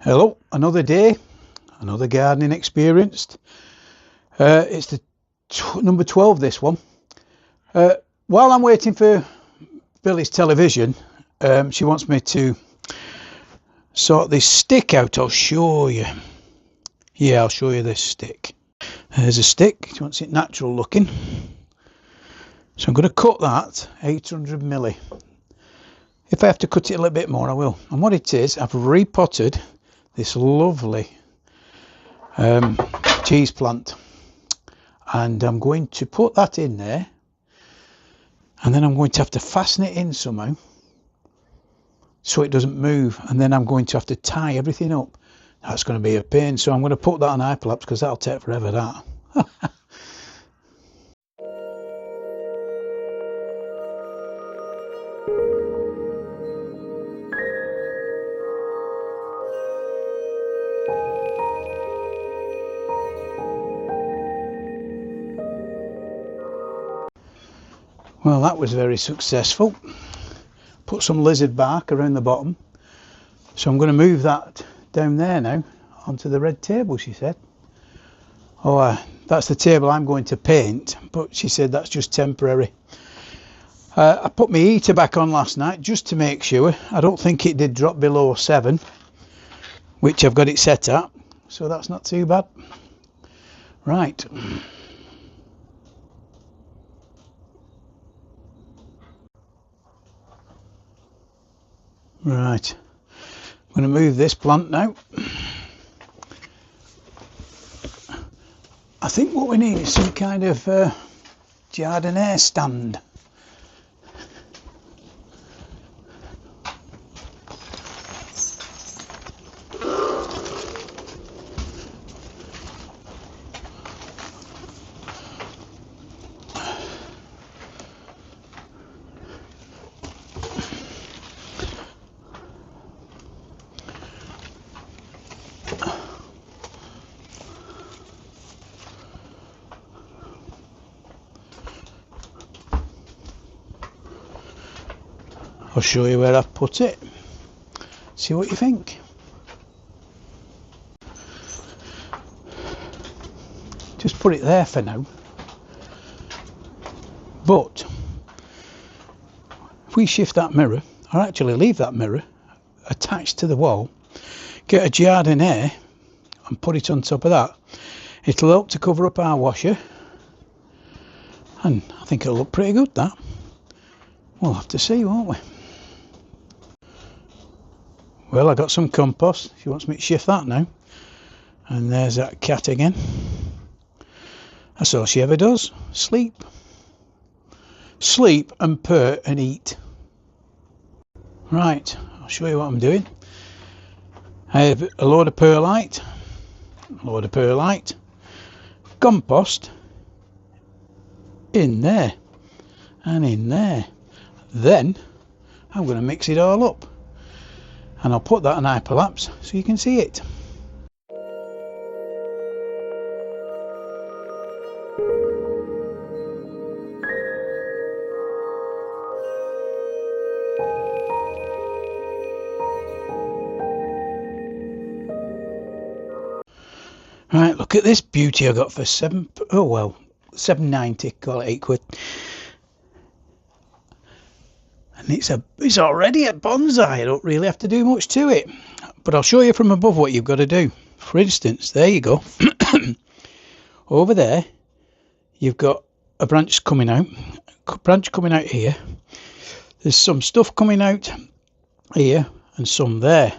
Hello, another day, another gardening experience. It's the number 12, this one. While I'm waiting for Billy's television, she wants me to sort this stick out. I'll show you. Yeah, I'll show you this stick. There's a stick. She wants it natural looking. So I'm going to cut that 800 milli. If I have to cut it a little bit more, I will. And what it is, I've repotted this lovely cheese plant, and I'm going to put that in there, and then I'm going to have to fasten it in somehow so it doesn't move, and then I'm going to have to tie everything up. That's going to be a pain, so I'm going to put that on hyperlapse because that'll take forever, that. Well, that was very successful. Put some lizard bark around the bottom. So I'm going to move that down there now onto the red table, she said. Oh, that's the table I'm going to paint, but she said that's just temporary. I put my heater back on last night just to make sure. I don't think it did drop below 7, which I've got it set at, so that's not too bad. Right. Right, I'm going to move this plant now. I think what we need is some kind of jardiniere stand. I'll show you where I've put it. See what you think. Just put it there for now. But if we shift that mirror, or actually leave that mirror attached to the wall, get a jardiniere and put it on top of that, it'll help to cover up our washer, and I think it'll look pretty good, that. We'll have to see, won't we? Well, I got some compost. She wants me to shift that now. And there's that cat again. That's all she ever does. Sleep. Sleep and purr and eat. Right, I'll show you what I'm doing. I have a load of perlite. Compost. In there. And in there. Then I'm going to mix it all up. And I'll put that on hyperlapse so you can see it. Right, look at this beauty I got for £7.90, call it £8. And it's already a bonsai. I don't really have to do much to it, but I'll show you from above what you've got to do. For instance, there you go. Over there you've got a branch coming out here. There's some stuff coming out here and some there.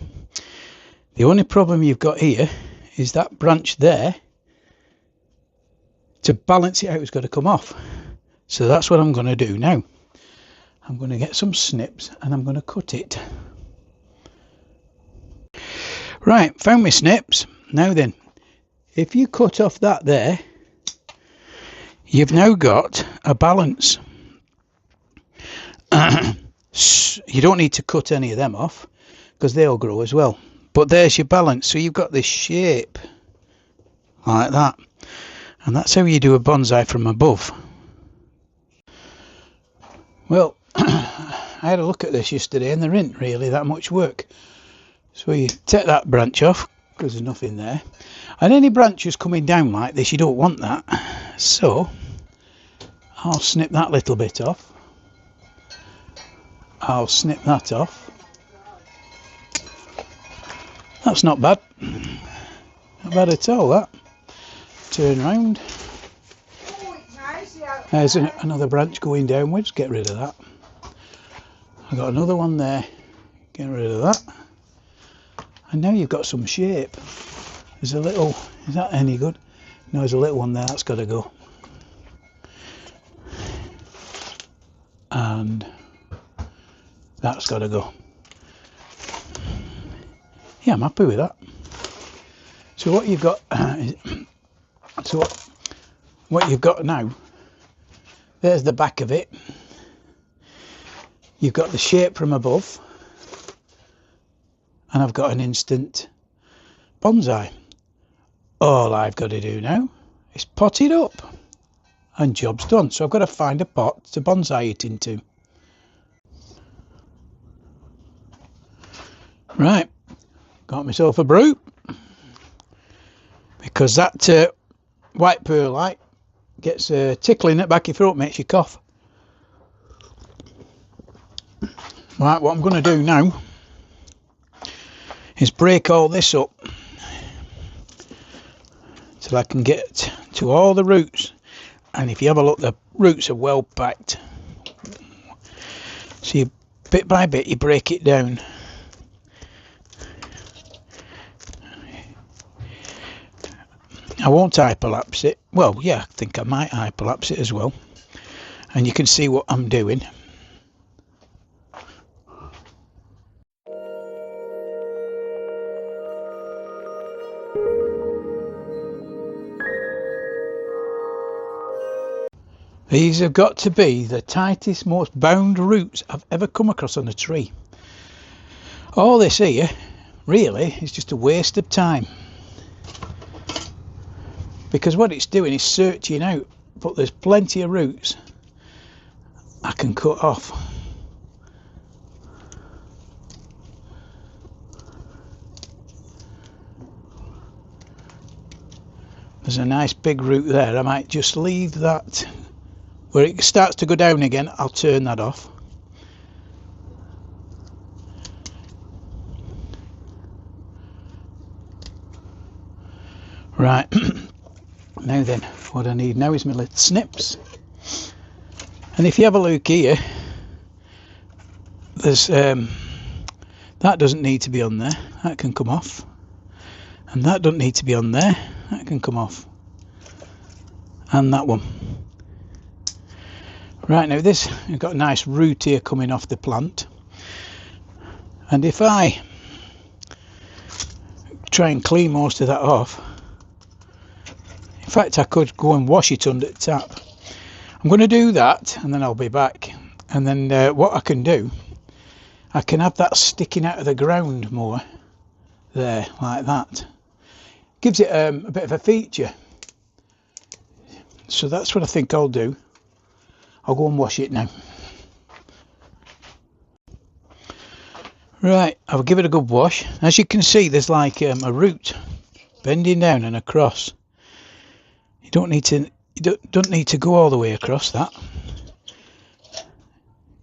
The only problem you've got here is that branch there, to balance it out, has got to come off. So that's what I'm going to do now. I'm going to get some snips and I'm going to cut it. Right, found my snips. Now then, if you cut off that there, you've now got a balance. You don't need to cut any of them off because they'll grow as well. But there's your balance. So you've got this shape like that. And that's how you do a bonsai from above. Well, I had a look at this yesterday and there isn't really that much work. So you take that branch off because there's nothing there, and any branches coming down like this, you don't want that, so I'll snip that little bit off. I'll snip that off. That's not bad, not bad at all. That turn round, there's another branch going downwards, get rid of that. I've got another one there, get rid of that. And now you've got some shape. There's a little, is that any good? No, there's a little one there, that's got to go. And that's got to go. Yeah, I'm happy with that. So what you've got, what you've got now, there's the back of it. You've got the shape from above, and I've got an instant bonsai. All I've got to do now is pot it up, and job's done. So I've got to find a pot to bonsai it into. Right, got myself a brew, because that white perlite gets a tickle in the back of your throat, makes you cough. Right, what I'm going to do now is break all this up till I can get to all the roots, and if you have a look, the roots are well packed, so you, bit by bit you break it down. I won't hyperlapse it, well yeah, I think I might hyperlapse it as well, and you can see what I'm doing. These have got to be the tightest, most bound roots I've ever come across on a tree. All this here, really, is just a waste of time. Because what it's doing is searching out, but there's plenty of roots I can cut off. There's a nice big root there. I might just leave that. Where it starts to go down again, I'll turn that off. Right, now then, what I need now is my little snips. And if you have a look here, there's that doesn't need to be on there, that can come off. And that doesn't need to be on there, that can come off. And that one. Right, now this, you've got a nice root here coming off the plant, and if I try and clean most of that off, in fact I could go and wash it under the tap. I'm going to do that and then I'll be back, and then what I can do, I can have that sticking out of the ground more there, like that. Gives it a bit of a feature, so that's what I think I'll do. I'll go and wash it now. Right, I'll give it a good wash. As you can see, there's like a root bending down and across. You don't need to go all the way across that.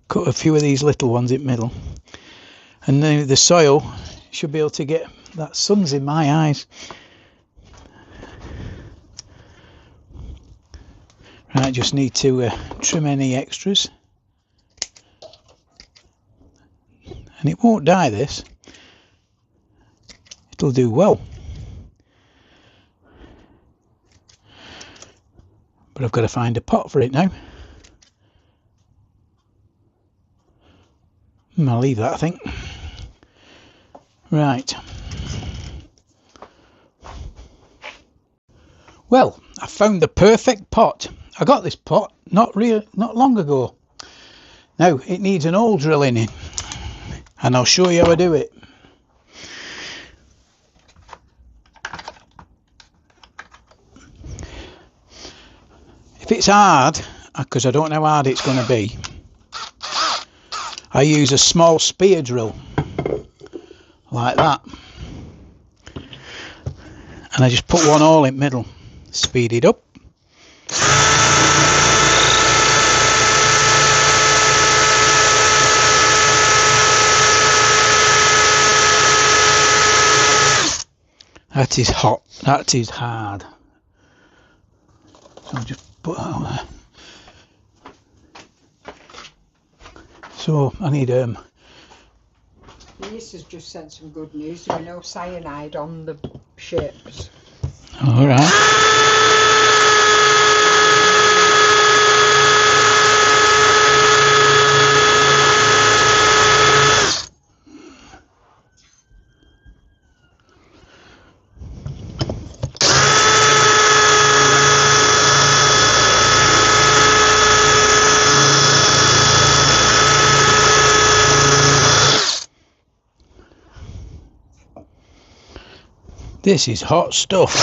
Cut a few of these little ones in the middle, and now the soil should be able to get that. Sun's in my eyes. Right, just need to trim any extras, and it won't die, this, it'll do well, but I've got to find a pot for it now. I'll leave that, I think. Right, well, I found the perfect pot. I got this pot not long ago. Now it needs an hole drilling in, and I'll show you how I do it. If it's hard, because I don't know how hard it's going to be, I use a small spear drill like that, and I just put one hole in the middle, speed it up. That is hot, that is hard. So I'll just put that on there. So I need This has just sent some good news. There were no cyanide on the ships. Alright. This is hot stuff.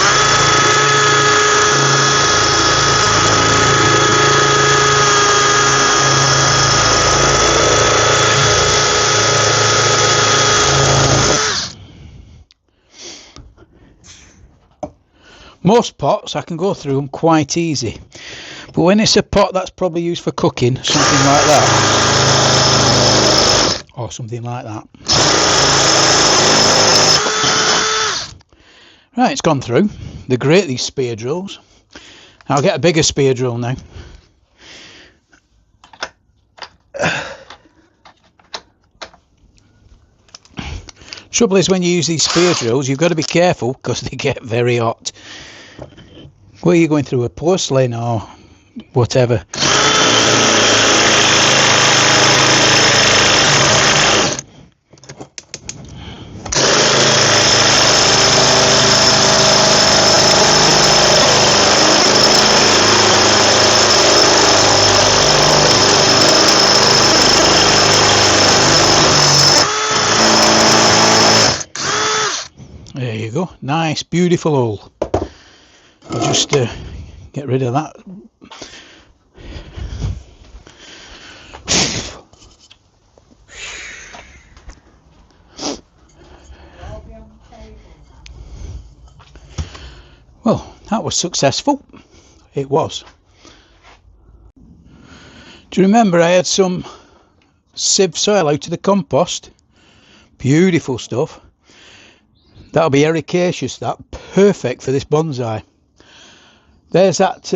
Most pots I can go through them quite easy, but when it's a pot that's probably used for cooking, something like that, or something like that. Right, it's gone through. They're great, these spear drills. I'll get a bigger spear drill now. Trouble is, when you use these spear drills, you've got to be careful because they get very hot. Where are you going through, a porcelain or whatever? There you go, nice, beautiful hole. I'll just get rid of that. Well, that was successful. It was. Do you remember I had some sieve soil out of the compost? Beautiful stuff. That'll be ericaceous, that, perfect for this bonsai. There's that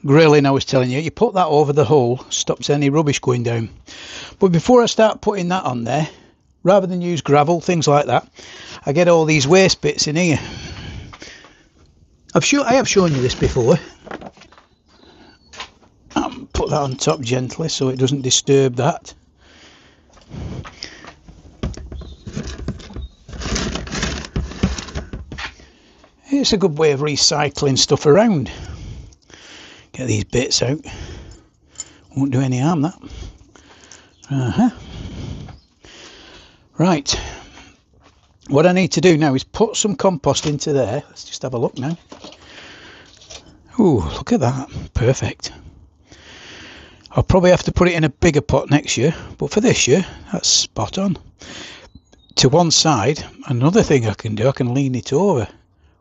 grilling I was telling you. You put that over the hole, stops any rubbish going down. But before I start putting that on there, rather than use gravel, things like that, I get all these waste bits in here. I have shown you this before. Put that on top gently so it doesn't disturb that. It's a good way of recycling stuff around. Get these bits out. Won't do any harm, that. Right. What I need to do now is put some compost into there. Let's just have a look now. Ooh, look at that. Perfect. I'll probably have to put it in a bigger pot next year, but for this year, that's spot on. To one side, another thing I can do, I can lean it over,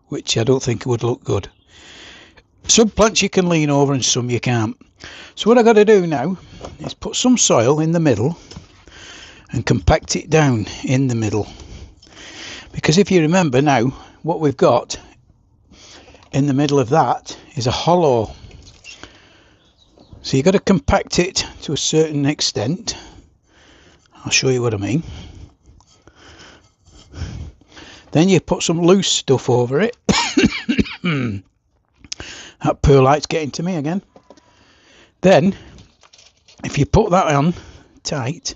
which I don't think would look good. Some plants you can lean over and some you can't. So what I've got to do now is put some soil in the middle and compact it down in the middle. Because if you remember now, what we've got in the middle of that is a hollow. So you've got to compact it to a certain extent. I'll show you what I mean. Then you put some loose stuff over it. That perlite's getting to me again. Then, if you put that on tight,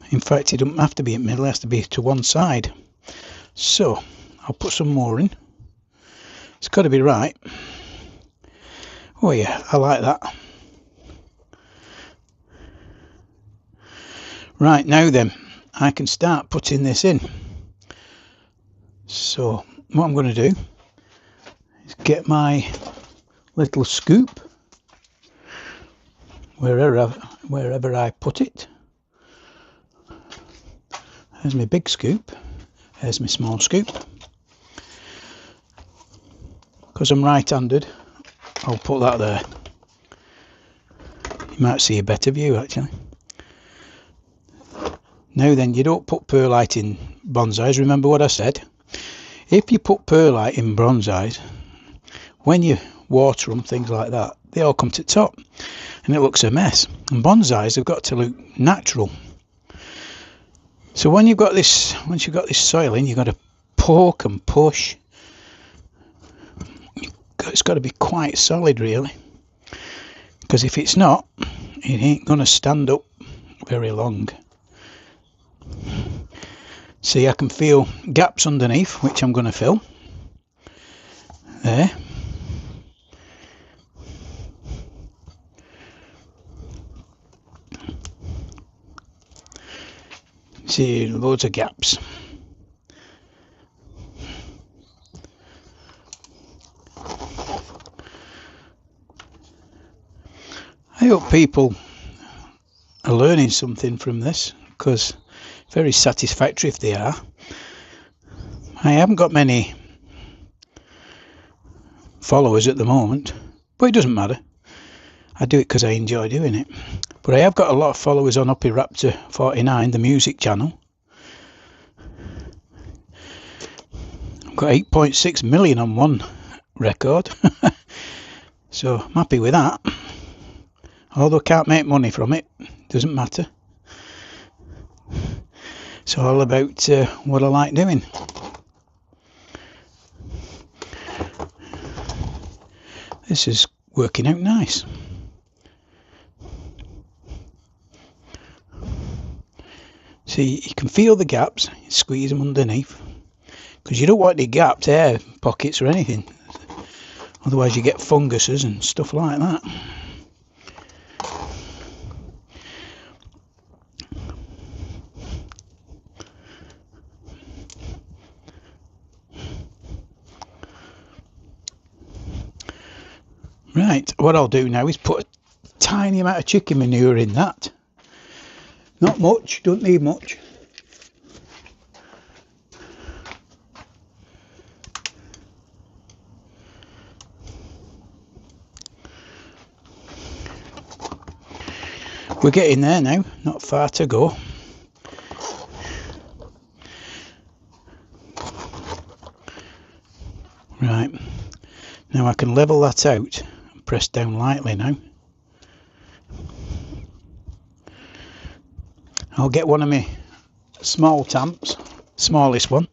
in fact it doesn't have to be in the middle, it has to be to one side. So, I'll put some more in. It's got to be right. Oh yeah, I like that. Right, now then, I can start putting this in. So, what I'm going to do is get my little scoop, wherever I put it. There's my big scoop. There's my small scoop. Because I'm right-handed, I'll put that there. You might see a better view actually. Now then, you don't put perlite in bonsais. Remember what I said? If you put perlite in bonsais, when you water them, things like that, they all come to the top and it looks a mess. And bonsais have got to look natural. So when you've got this, once you've got this soil in, you've got to poke and push. It's got to be quite solid really, because if it's not, it ain't going to stand up very long. See, I can feel gaps underneath, which I'm going to fill. There. See, loads of gaps. I hope people are learning something from this, because it's very satisfactory if they are. I haven't got many followers at the moment, but it doesn't matter. I do it because I enjoy doing it. But I have got a lot of followers on Uppy Raptor 49, the music channel. I've got 8.6 million on one record. So I'm happy with that. Although I can't make money from it, doesn't matter. It's all about what I like doing. This is working out nice. See, you can feel the gaps, squeeze them underneath, because you don't want any gaps, air pockets or anything, otherwise you get funguses and stuff like that. Right, what I'll do now is put a tiny amount of chicken manure in that. Not much, don't need much. We're getting there now, not far to go. Right, now I can level that out and press down lightly now. I'll get one of my small tamps, smallest one.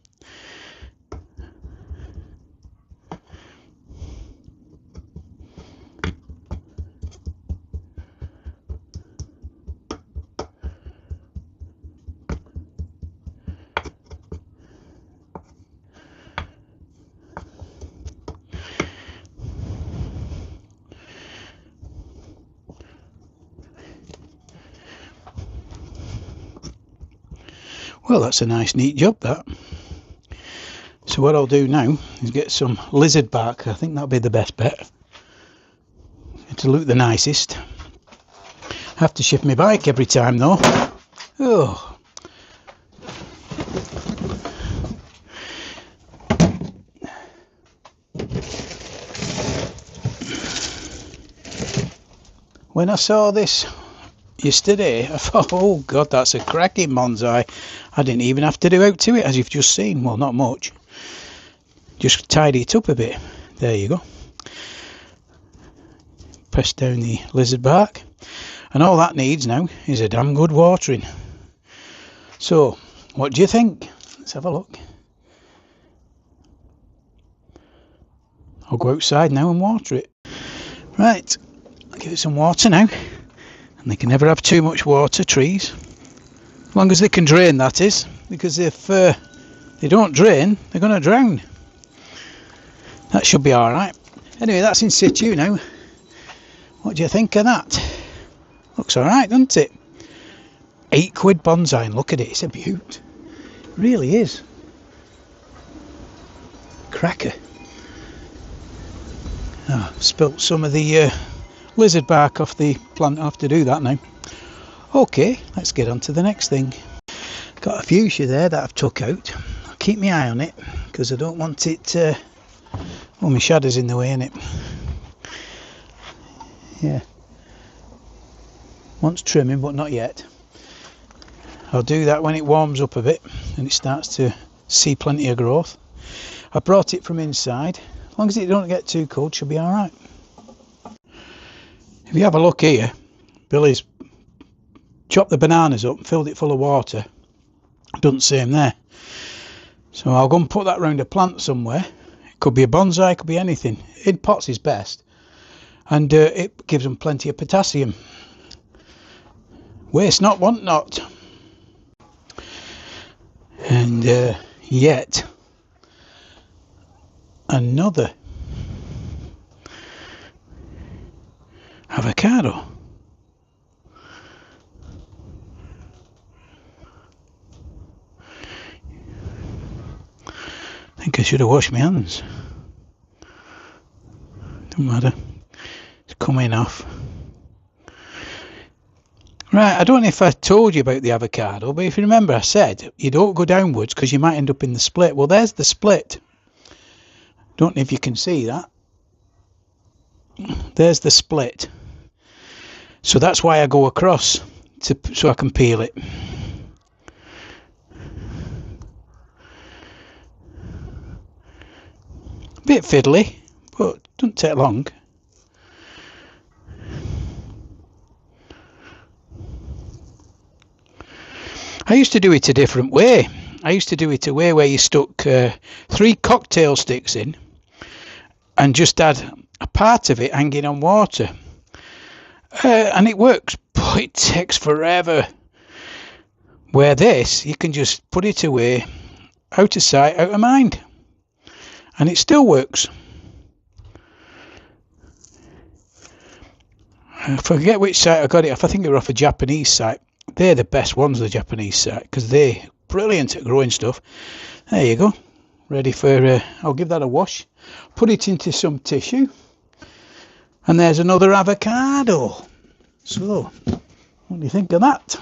Well, that's a nice neat job, that. So what I'll do now is get some lizard bark. I think that'll be the best bet to look the nicest. I have to shift my bike every time though. Oh. When I saw this yesterday, I thought, oh god, that's a cracking bonsai. I didn't even have to do out to it, as you've just seen. Well, not much, just tidy it up a bit. There you go. Press down the lizard bark, and all that needs now is a damn good watering. So what do you think? Let's have a look. I'll go outside now and water it. Right, I'll give it some water now. And they can never have too much water, trees, as long as they can drain, that is, because if they don't drain, they're going to drown. That should be alright. Anyway, that's in situ now. What do you think of that? Looks alright, doesn't it? £8 bonsai, and look at it, it's a beaut. It really is. Cracker. Oh, I've spilt some of the lizard bark off the plant. I'll have to do that now. Okay, let's get on to the next thing. Got a fuchsia there that I've took out. I'll keep my eye on it because I don't want it. Oh, my shadow's in the way, innit? Yeah. Wants trimming, but not yet. I'll do that when it warms up a bit and it starts to see plenty of growth. I brought it from inside. As long as it don't get too cold, she'll be alright. If you have a look here, Billy's chopped the bananas up and filled it full of water. Doesn't see him there. So I'll go and put that round a plant somewhere. It could be a bonsai, it could be anything. In pots is best. And it gives them plenty of potassium. Waste not, want not. And yet another avocado. I think I should have washed my hands. Don't matter. It's coming off. Right, I don't know if I told you about the avocado, but if you remember I said you don't go downwards because you might end up in the split. Well, there's the split. Don't know if you can see that. There's the split. So that's why I go across, so I can peel it. Bit fiddly, but doesn't take long. I used to do it a different way. I used to do it a way where you stuck 3 cocktail sticks in and just had a part of it hanging on water. And it works, but it takes forever. Where this, you can just put it away, out of sight, out of mind. And it still works. I forget which site I got it off. I think they were off a Japanese site. They're the best ones, the Japanese site, because they're brilliant at growing stuff. There you go. Ready for, I'll give that a wash. Put it into some tissue. And there's another avocado. So, what do you think of that?